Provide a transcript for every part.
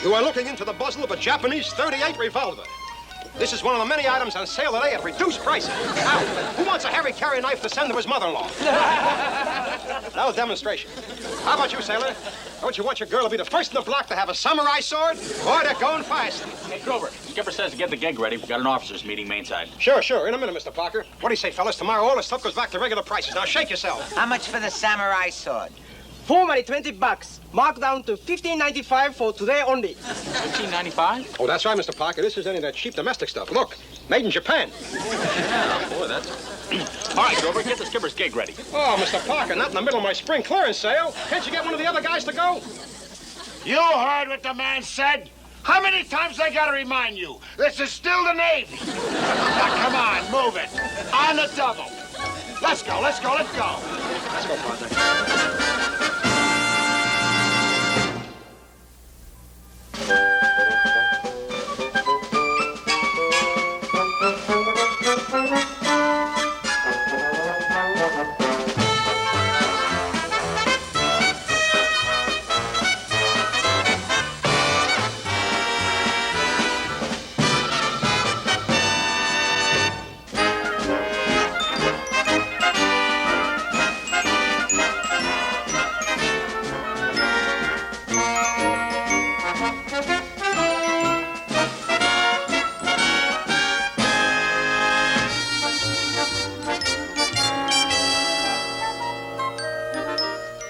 You are looking into the muzzle of a Japanese .38 revolver. This is one of the many items on sale today at reduced prices. Now, who wants a Harry Carry knife to send to his mother-in-law? No demonstration. How about you, sailor? Don't you want your girl to be the first in the block to have a samurai sword? Boy, they're going fast. Hey, Grover, Skipper says to get the gig ready. We've got an officers' meeting mainside. Sure. In a minute, Mr. Parker. What do you say, fellas? Tomorrow all this stuff goes back to regular prices. Now, shake yourself. How much for the samurai sword? Formally $20. Marked down to $15.95 for today only. $15.95? Oh, that's right, Mr. Parker. This isn't any of that cheap domestic stuff. Look, made in Japan. Boy, that's... All right, Grover, get the skipper's gig ready. Oh, Mr. Parker, not in the middle of my spring clearance sale. Can't you get one of the other guys to go? You heard what the man said. How many times I gotta remind you? This is still the Navy. Now, come on, move it. On the double. Let's go. Let's go, partner.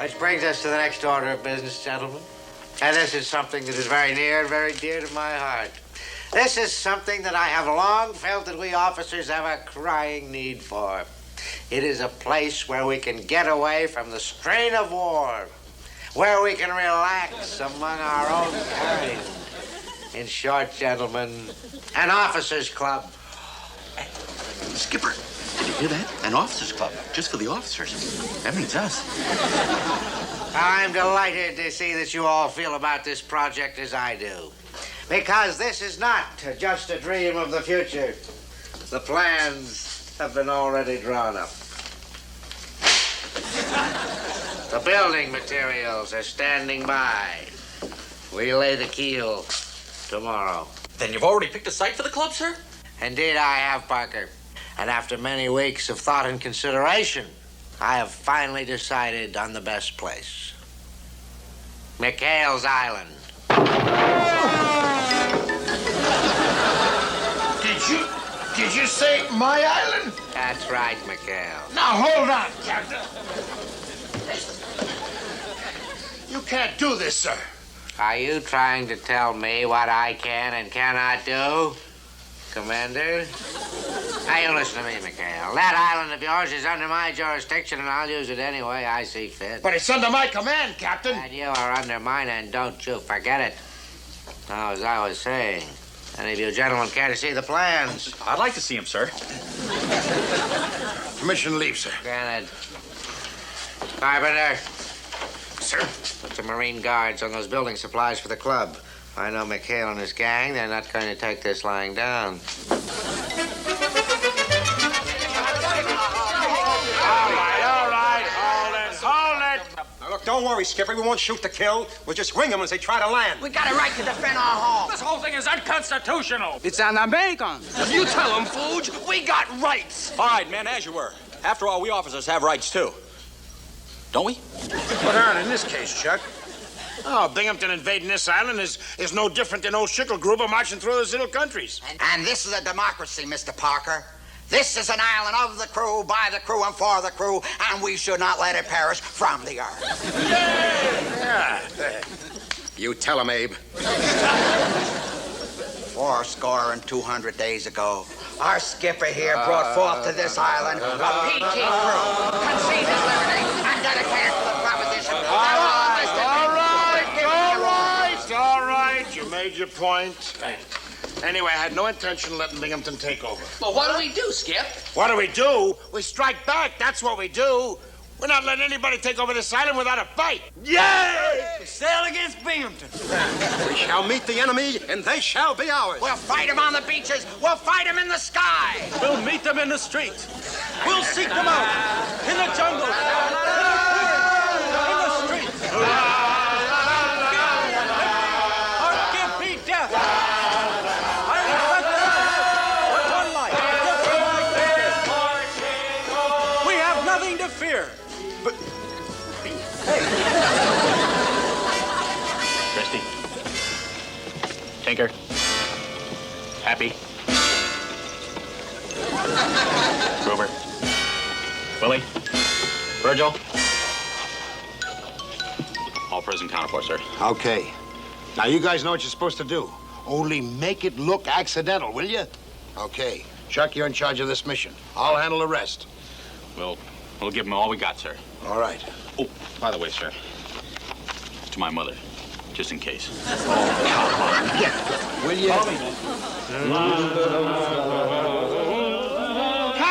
Which brings us to the next order of business, gentlemen. And this is something that is very near and very dear to my heart. This is something that I have long felt that we officers have a crying need for. It is a place where we can get away from the strain of war, where we can relax among our own kind. In short, gentlemen, an officers' club. Skipper, did you hear that? An officers' club, just for the officers. That means us. I'm delighted to see that you all feel about this project as I do. Because this is not just a dream of the future. The plans have been already drawn up. The building materials are standing by. We lay the keel tomorrow. Then you've already picked a site for the club, sir? Indeed I have, Parker. And after many weeks of thought and consideration, I have finally decided on the best place. McHALE'S Island. Did you say my island? That's right, McHALE. Now, hold on, Captain. You can't do this, sir. Are you trying to tell me what I can and cannot do, Commander? Now, you listen to me, McHALE. That island of yours is under my jurisdiction, and I'll use it any way I see fit. But it's under my command, Captain. And you are under mine, and don't you forget it. Now, as I was saying, any of you gentlemen care to see the plans? I'd like to see him, sir. Permission to leave, sir. Granted. Carpenter, Sir? put the Marine Guards on those building supplies for the club. I know McHALE and his gang. They're not going to take this lying down. All right. Hold it. Now, look, don't worry, Skipper. We won't shoot to kill. We'll just ring them as they try to land. We got a right to defend our home. This whole thing is unconstitutional. It's an American. You tell them, Fooge. We got rights. All right, men, as you were. After all, we officers have rights, too. Don't we? What aren't in this case, Chuck? Oh, Binghamton invading this island is no different than old Schicklgruber marching through those little countries. And this is a democracy, Mr. Parker. This is an island of the crew, by the crew, and for the crew, and we should not let it perish from the earth. Yeah. You tell him, Abe. 200 days ago, our skipper here brought forth to this island a peachy crew, conceived his liberty, and dedicated to the proposition that All right. You made your point. Anyway, I had no intention of letting Binghamton take over. Well, what do we do, Skip? What do? We strike back. That's what we do. We're not letting anybody take over this island without a fight. Yay! Sail against Binghamton. We shall meet the enemy, and they shall be ours. we'll fight him on the beaches, we'll fight him in the sky. We'll meet them in the streets. We'll seek them out in the jungle, in the streets. Our Anchor. Happy. Grover. Willie. Virgil. All present counted for, sir. Okay. Now, you guys know what you're supposed to do. Only make it look accidental, will you? Okay. Chuck, you're in charge of this mission. I'll handle the rest. We'll give them all we got, sir. All right. Oh, by the way, sir. To my mother, just in case. Will you? Cut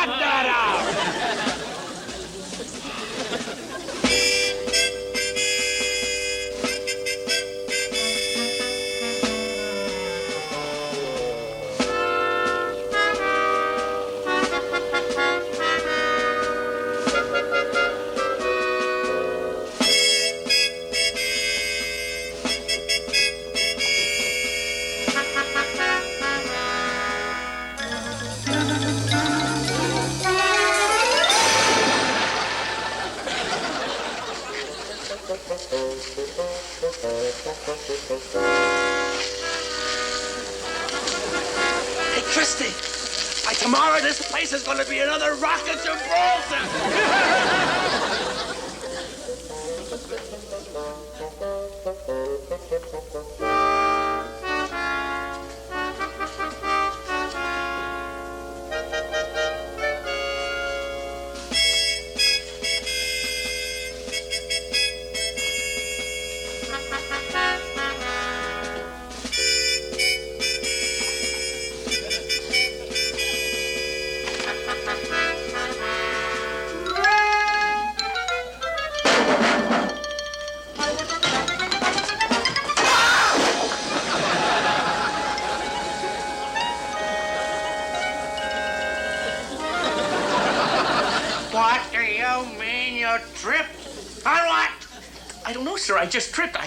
that out! Hey, Christy, by tomorrow this place is going to be another rocket Gibraltar. What do you mean you tripped? On what? I don't know, sir. I just tripped. I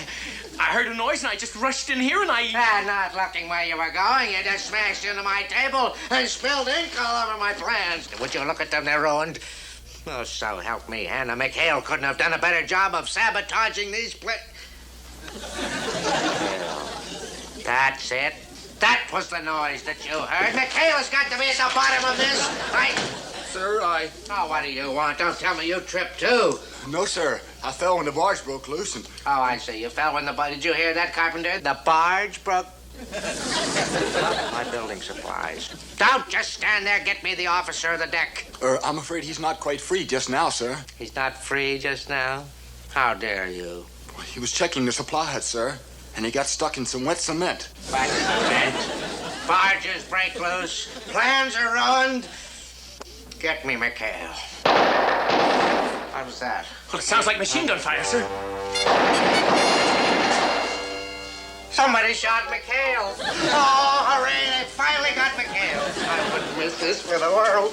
heard a noise and I just rushed in here and I... Not looking where you were going. You just smashed into my table and spilled ink all over my plans. Would you look at them? They're ruined. Oh, so help me, Hannah McHale couldn't have done a better job of sabotaging these That's it. That was the noise that you heard. McHale's got to be at the bottom of this. Sir, Oh, what do you want? Don't tell me you tripped, too. No, sir. I fell when the barge broke loose and... Oh, I see. You fell when the barge... Did you hear that, Carpenter? The barge broke... My building supplies. Don't just stand there. Get me the officer of the deck. I'm afraid he's not quite free just now, sir. He's not free just now? How dare you? He was checking the supply hut, sir, and he got stuck in some wet cement. Wet cement? Barges break loose. Plans are ruined. Get me McHale. What was that? Well, it sounds like machine gun fire, sir. Somebody shot McHale. Oh, hooray, they finally got McHale. I wouldn't miss this for the world.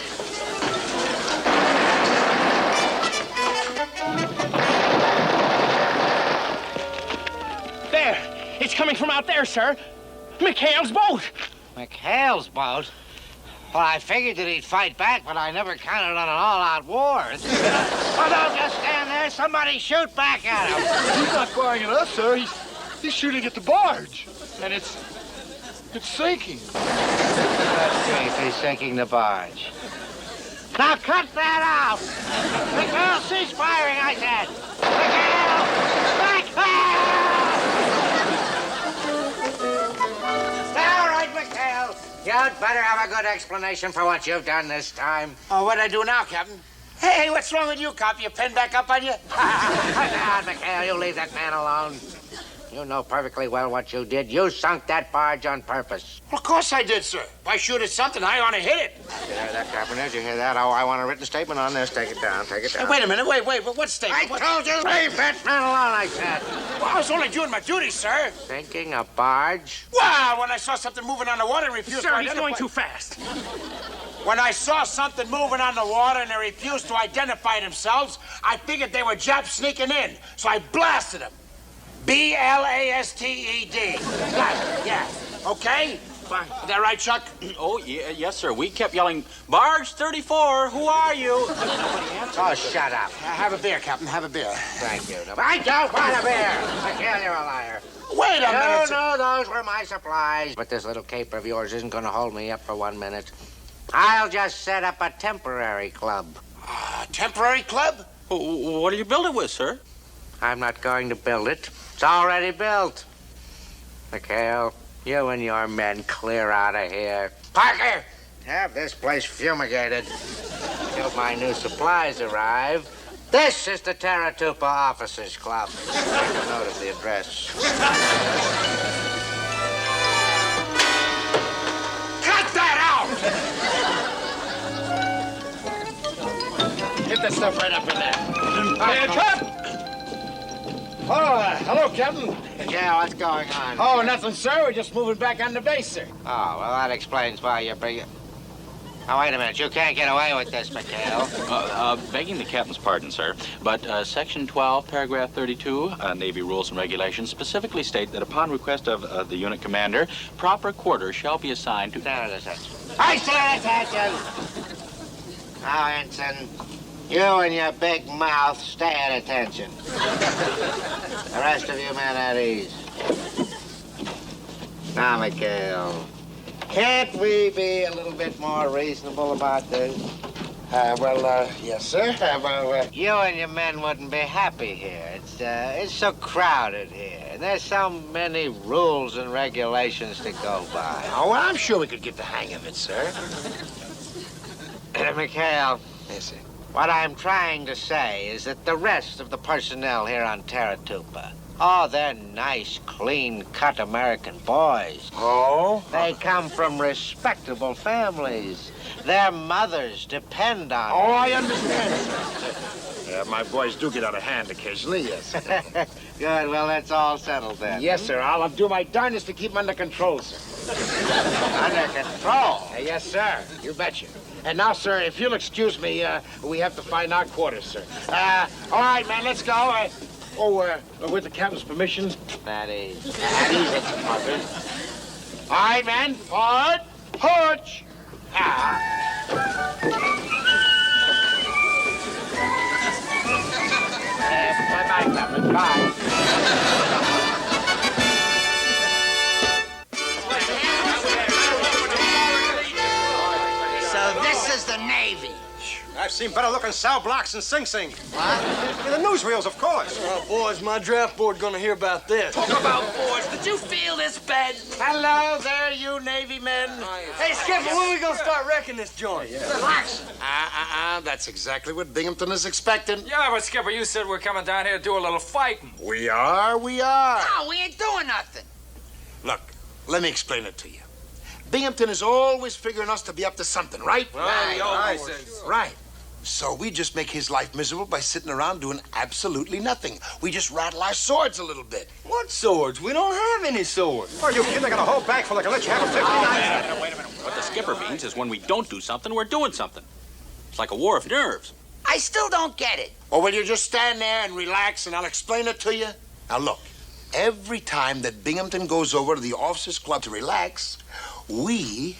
There! It's coming from out there, sir. McHale's boat! McHale's boat? Well, I figured that he'd fight back, but I never counted on an all-out war. Well, don't just stand there. Somebody shoot back at him. He's not firing at us, sir. He's shooting at the barge. And it's sinking. He's sinking the barge. Now cut that out! McHale, cease firing, I said! McHale! All right, McHale. You'd better have a good explanation for what you've done this time. Oh, what'd I do now, Captain? Hey, what's wrong with you, cop? You pinned back up on you? Cut out, McHale. You leave that man alone. You know perfectly well what you did. You sunk that barge on purpose. Well, of course I did, sir. If I shoot at something, I ought to hit it. Did you hear that, Carpenter? Did you hear that? Oh, I want a written statement on this. Take it down. Take it down. Hey, wait a minute. Wait. What statement? I told you, leave that man alone, I said. Well, I was only doing my duty, sir. Sinking a barge? Well, when I saw something moving on the water and refused to Sir, he's identify... going too fast. When I saw something moving on the water and they refused to identify themselves, I figured they were Japs sneaking in, so I blasted them. B-L-A-S-T-E-D. Yeah. Okay? Fine. Is that right, Chuck? Oh, yeah, yes, sir. We kept yelling, Barge 34, who are you? But nobody answered. Oh, shut up. Have a beer, Captain. Have a beer. Thank you. I don't want a beer. McHale, you're a liar. Wait a minute. No, those were my supplies. But this little caper of yours isn't going to hold me up for 1 minute. I'll just set up a temporary club. Temporary club? What do you build it with, sir? I'm not going to build it. It's already built. McHale, you and your men clear out of here. Parker, have this place fumigated till my new supplies arrive. This is the Taratupa Officers Club. Make a note of the address. Cut that out! Get that stuff right up in there. Cut! Oh, hello, Captain. Yeah, what's going on? Oh, nothing, sir. We're just moving back on the base, sir. Oh, well, that explains why you're bringing... Now, wait a minute. You can't get away with this, McHale. Begging the captain's pardon, sir, but Section 12, Paragraph 32, Navy Rules and Regulations specifically state that upon request of the unit commander, proper quarters shall be assigned to... Stand at attention. I stand at attention! Now, Ensign, you and your big mouth stay at attention. The rest of you men at ease. Now, McHale, can't we be a little bit more reasonable about this? Yes, sir. You and your men wouldn't be happy here. It's so crowded here. And there's so many rules and regulations to go by. Oh, well, I'm sure we could get the hang of it, sir. McHale, Yes, sir. what I'm trying to say is that the rest of the personnel here on Taratupa, oh, they're nice, clean-cut American boys. Oh? They come from respectable families. Their mothers depend on Oh, them. I understand, sir. Yeah, my boys do get out of hand occasionally, yes. Good, well, that's all settled then. Yes, sir. I'll do my darndest to keep them under control, sir. Under control. Yes, sir. You betcha. And now, sir, if you'll excuse me, we have to find our quarters, sir. All right, man, let's go. With the captain's permission. That is. All right, man. Forward. Porch. Bye-bye, Captain. Bye. So this is the Navy. I've seen better-looking cell blocks in Sing Sing. What? In the newsreels, of course. Oh, boys, my draft board gonna hear about this. Talk about boys. Did you feel this bed? Hello there, you Navy men. Hey, Skipper, when we gonna start wrecking this joint? Relax. That's exactly what Binghamton is expecting. Yeah, but Skipper, you said we're coming down here to do a little fighting. We are. No, we ain't doing nothing. Look, let me explain it to you. Binghamton is always figuring us to be up to something, right? Right. So we just make his life miserable by sitting around doing absolutely nothing. We just rattle our swords a little bit. What swords? We don't have any swords. Are you kidding? They got a whole bag full. They can let you have a 59. Wait a minute. What the skipper means is when we don't do something, we're doing something. It's like a war of nerves. I still don't get it. Or will you just stand there and relax and I'll explain it to you? Now look, every time that Binghamton goes over to the officers' club to relax, we...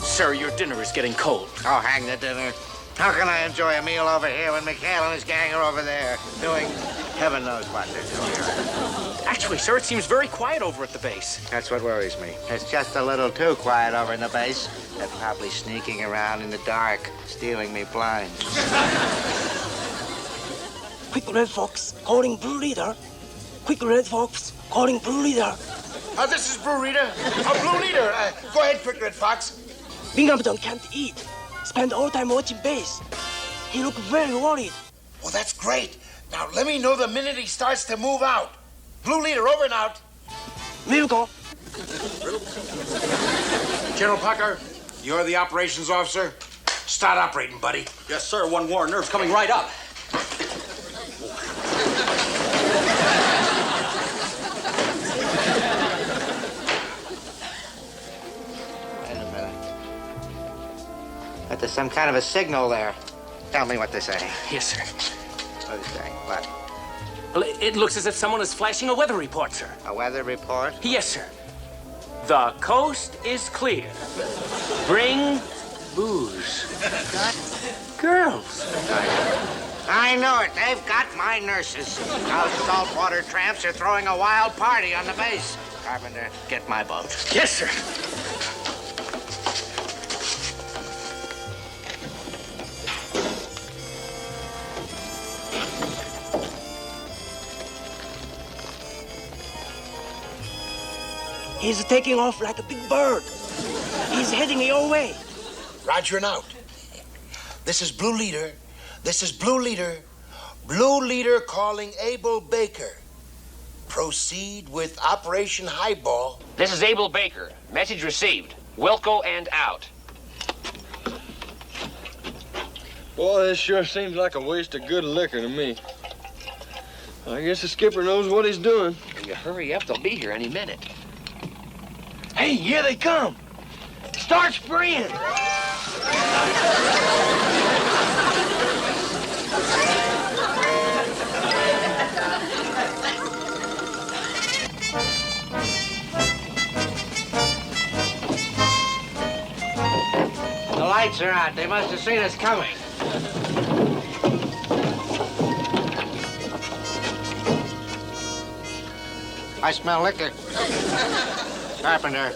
Sir, your dinner is getting cold. Oh, hang the dinner. How can I enjoy a meal over here when McHale and his gang are over there doing heaven knows what they're doing? Actually, sir, it seems very quiet over at the base. That's what worries me. It's just a little too quiet over in the base. They're probably sneaking around in the dark, stealing me blind. Quick, Red Fox, calling Blue Leader. Quick, Red Fox, calling Blue Leader. this is Blue Leader. Blue Leader. Go ahead, Quick Red Fox. Binghamton can't eat. Spend all time watching base. He looked very worried. Well, that's great. Now, let me know the minute he starts to move out. Blue Leader, over and out. We'll go. General Parker, you're the operations officer. Start operating, buddy. Yes, sir. One war nerve coming right up. Wait a minute. But there's some kind of a signal there. Tell me what they're saying. Yes, sir. What are they saying? What? Well, it looks as if someone is flashing a weather report, sir. A weather report? Yes, sir. The coast is clear. Bring booze. girls. I know it. They've got my nurses. Those saltwater tramps are throwing a wild party on the base. Carpenter, get my boat. Yes, sir. He's taking off like a big bird. He's heading your way. Roger and out. This is Blue Leader. This is Blue Leader. Blue Leader calling Abel Baker. Proceed with Operation Highball. This is Abel Baker. Message received. Wilco and out. Boy, this sure seems like a waste of good liquor to me. I guess the skipper knows what he's doing. You hurry up, they'll be here any minute. Hey, here they come. Start spraying. The lights are out. They must have seen us coming. I smell liquor. Carpenter,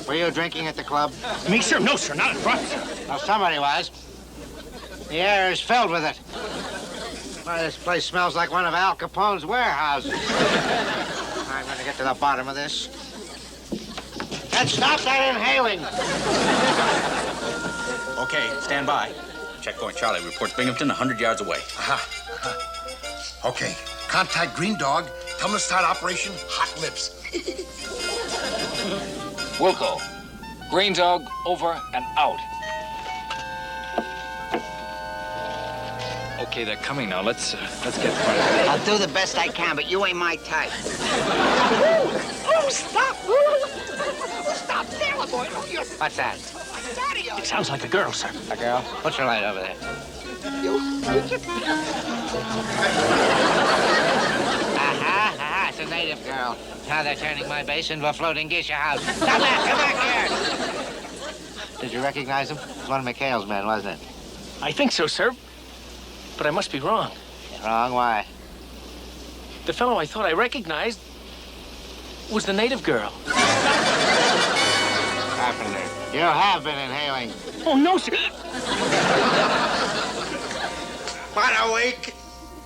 were you drinking at the club? Me, sir? No, sir, not in front, sir. Well, somebody was. The air is filled with it. Why, this place smells like one of Al Capone's warehouses. I'm going to get to the bottom of this. And stop that inhaling. Okay, stand by. Checkpoint Charlie reports Binghamton 100 yards away. Okay, contact Green Dog. Tell him to start Operation Hot Lips. Wilco, Green Dog, over and out. Okay, they're coming now. Let's get front of it. I'll do the best I can, but you ain't my type. Oh, stop! Stop, Sailor Boy! Oh, you're... What's that? It sounds like a girl, sir. A girl? Put your light over there. Aha, it's a native girl. Now they're turning my base into a floating geisha house. Stop that! Come back here! Did you recognize him? It was one of McHALE'S men, wasn't it? I think so, sir. But I must be wrong. Wrong? Why? The fellow I thought I recognized was the native girl. Carpenter, you have been inhaling. Oh, no, sir. What a week!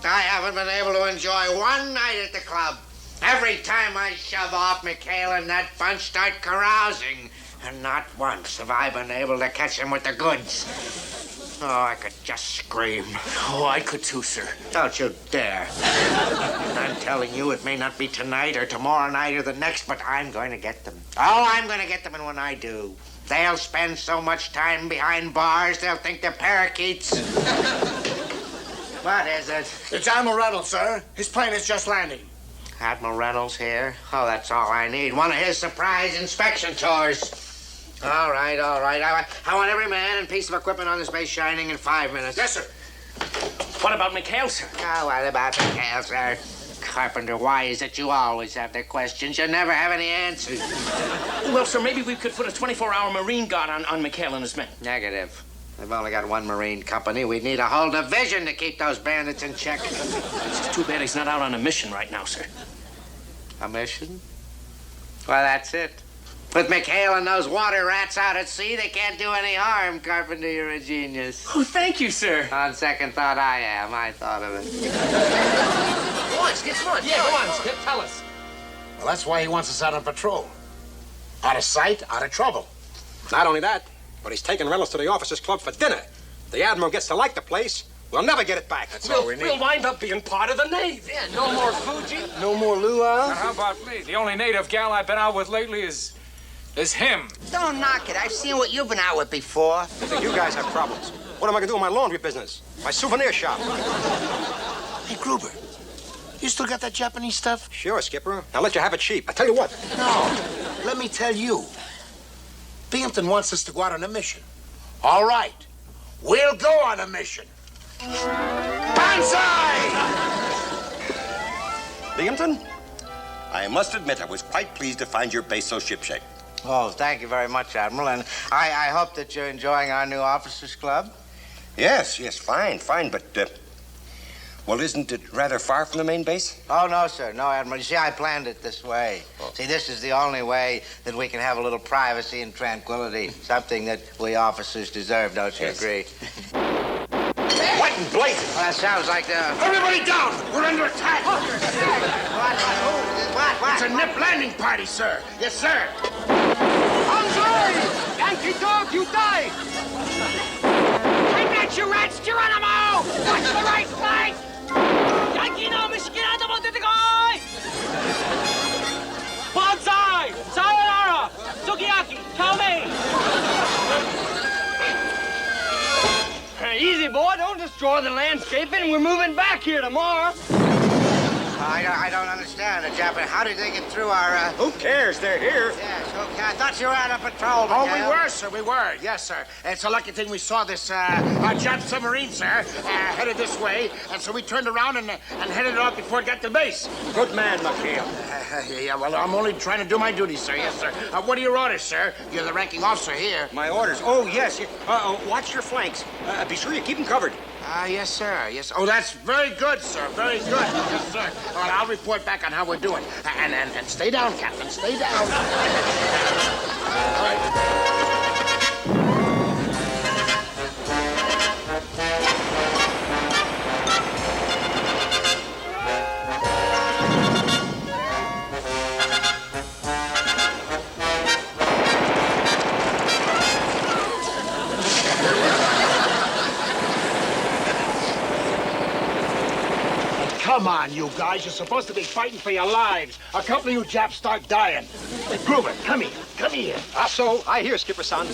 I haven't been able to enjoy one night at the club. Every time I shove off, McHale and that bunch start carousing. And not once have I been able to catch them with the goods. Oh, I could just scream. Oh, I could too, sir. Don't you dare. I'm telling you, it may not be tonight or tomorrow night or the next, but I'm going to get them. Oh, I'm going to get them, and when I do, they'll spend so much time behind bars, they'll think they're parakeets. What is it? It's Admiral Reynolds, sir. His plane is just landing. Admiral Reynolds here? Oh, that's all I need. One of his surprise inspection tours. All right. I want every man and piece of equipment on this base shining in 5 minutes. Yes, sir. What about McHale, sir? Oh, what about McHale, sir? Carpenter, why is it you always have the questions? You never have any answers. Well, sir, maybe we could put a 24-hour Marine guard on McHale and his men. Negative. They've only got one Marine company. We'd need a whole division to keep those bandits in check. It's just too bad he's not out on a mission right now, sir. A mission? Well, that's it. With McHale and those water rats out at sea, they can't do any harm. Carpenter, you're a genius. Oh, thank you, sir. On second thought, I am. I thought of it. Go on, Skip, come on. Yeah, go on, Skip, tell us. Well, that's why he wants us out on patrol. Out of sight, out of trouble. Not only that, but he's taking Reynolds to the officers' club for dinner. If the Admiral gets to like the place, we'll never get it back. That's all we need. We'll wind up being part of the Navy. Yeah, no more Fuji. No more luau? Now, how about me? The only native gal I've been out with lately is him. Don't knock it. I've seen what you've been out with before. I think you guys have problems. What am I going to do with my laundry business? My souvenir shop? Hey, Gruber, you still got that Japanese stuff? Sure, Skipper. I'll let you have it cheap. I tell you what. No. Let me tell you. Binghamton wants us to go out on a mission. All right. We'll go on a mission. Banzai! Binghamton, I must admit I was quite pleased to find your base so shipshape. Oh, thank you very much, Admiral. And I hope that you're enjoying our new officers' club. Yes, fine, but, well, isn't it rather far from the main base? Oh, no, sir. No, Admiral. You see, I planned it this way. Oh. See, this is the only way that we can have a little privacy and tranquility. Something that we officers deserve, don't you agree? What in blazes? Well, that sounds like the... Everybody down! We're under attack! What? It's a nip landing party, sir. Yes, sir. Banzai! Yankee dog, you die! Take that, you rats! Geronimo! Watch the right flank! Yankee no Michigan mo titigoy! Banzai! Sayonara! Sukiyaki! Kame! Easy, boy. Don't destroy the landscaping. We're moving back here tomorrow. I don't understand it, Japanese. How did they get through our, Who cares? They're here. Yes, okay. I thought you were on a patrol, Oh, Miguel. we were, sir. We were. Yes, sir. It's a lucky thing we saw this Jap submarine, sir, headed this way, and so we turned around and headed it off before it got to base. Good man, McHale. Yeah, well, I'm only trying to do my duty, sir. Yes, sir. What are your orders, sir? You're the ranking officer here. My orders. Oh, yes. Watch your flanks. Be sure you keep them covered. Yes, sir. Yes. Oh, that's very good, sir. Very good. Yes, sir. Well, I'll report back on how we're doing. And stay down, Captain. Stay down. All right. Come on, you guys. You're supposed to be fighting for your lives. A couple of you Japs start dying. Gruber, come here. Come here. So, I hear, Skipper-san.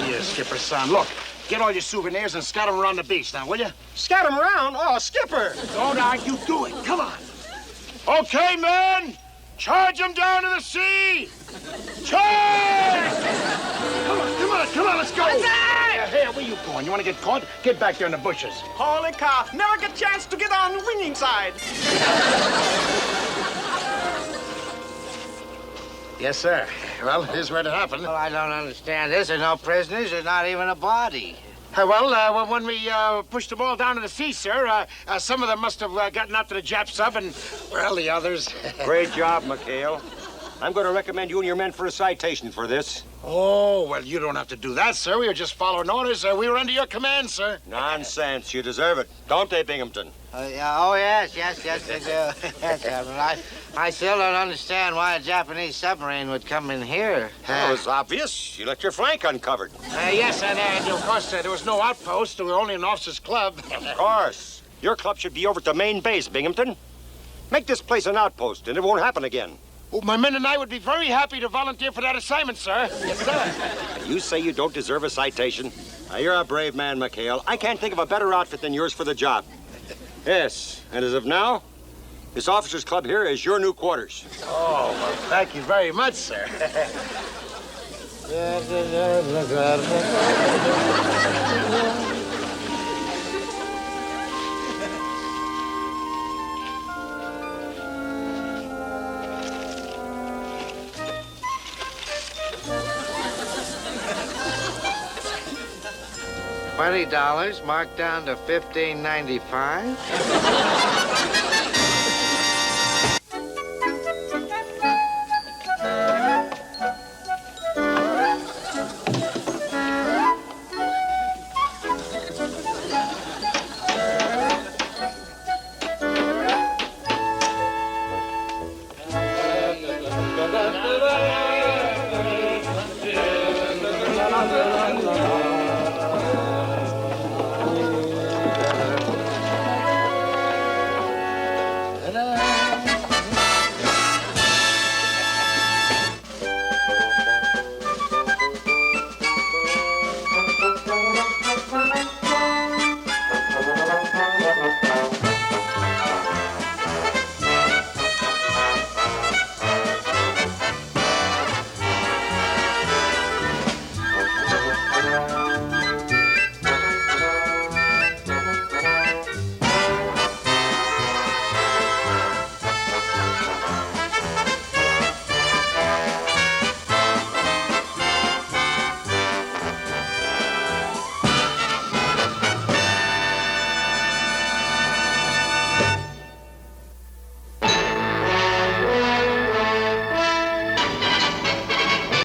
Here, Skipper-son. Look, get all your souvenirs and scatter them around the beach now, will you? Scatter them around? Oh, Skipper! Don't argue. Do it. Come on. Okay, men. Charge them down to the sea. Charge! Come on, let's go. Hey, where you going? You want to get caught? Get back there in the bushes. Holy cow! Never get a chance to get on the winning side. Yes, sir. Well, here's where it happened. Well, I don't understand this. There's no prisoners. There's not even a body. When we pushed them all down to the sea, sir, some of them must have gotten up to the Jap sub, and, well, the others... Great job, McHale. I'm going to recommend you and your men for a citation for this. Oh, well, you don't have to do that, sir. We were just following orders. We were under your command, sir. Nonsense. You deserve it. Don't they, Binghamton? Yes, they do. Yes, Admiral. I still don't understand why a Japanese submarine would come in here. Well, it was obvious. You left your flank uncovered. Yes, and of course, there was no outpost. We were only an officers' club. Of course. Your club should be over at the main base, Binghamton. Make this place an outpost, and it won't happen again. Well, my men and I would be very happy to volunteer for that assignment, sir. Yes, sir. And you say you don't deserve a citation? Now, you're a brave man, McHale. I can't think of a better outfit than yours for the job. Yes, and as of now, this officers' club here is your new quarters. Oh, well, thank you very much, sir. $20 marked down to $15.95.